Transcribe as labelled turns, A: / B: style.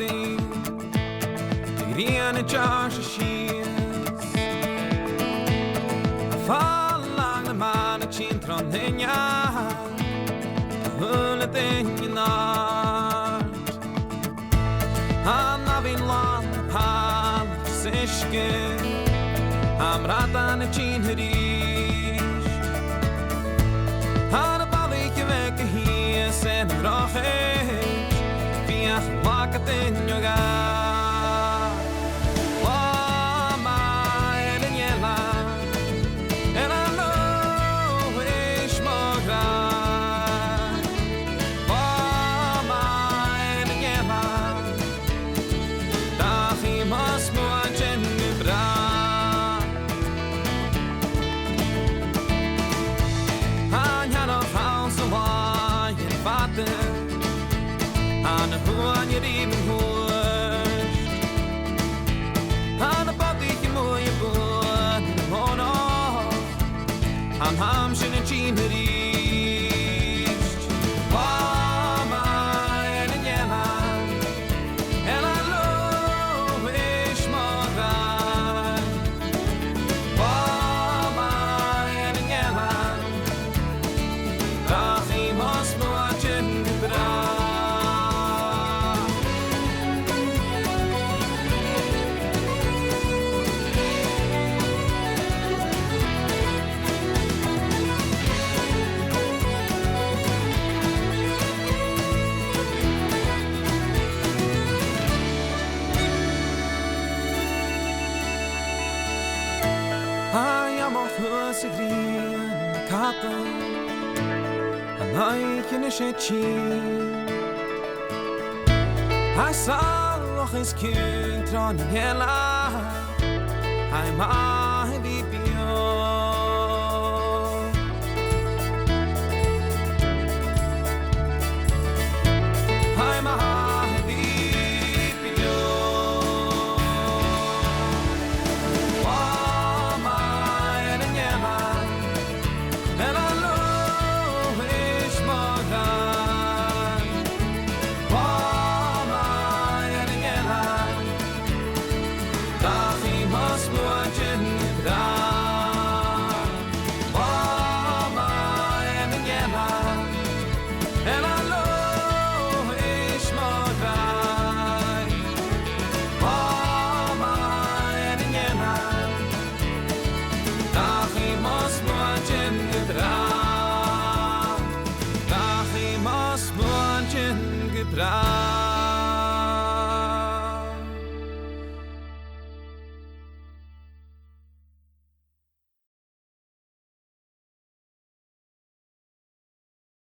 A: Martin, Rian Josh Shears. Fallang de man het chintron in ja, hullet in je nacht. Anna vin land pan siske, am ratan het chinherish. Har balike wekke hier sen rochish, via waket in je ga. Aan de hoorn je die me hoort, aan de papietje mooie boord, de mono, aan hamschen en chineriest. Mama en jella, en hallo is morgen. Mama en jella, dag iemand moortje gebracht. I'm off hus green katten en uitje shitchi. I saw his kind tron hela. I'm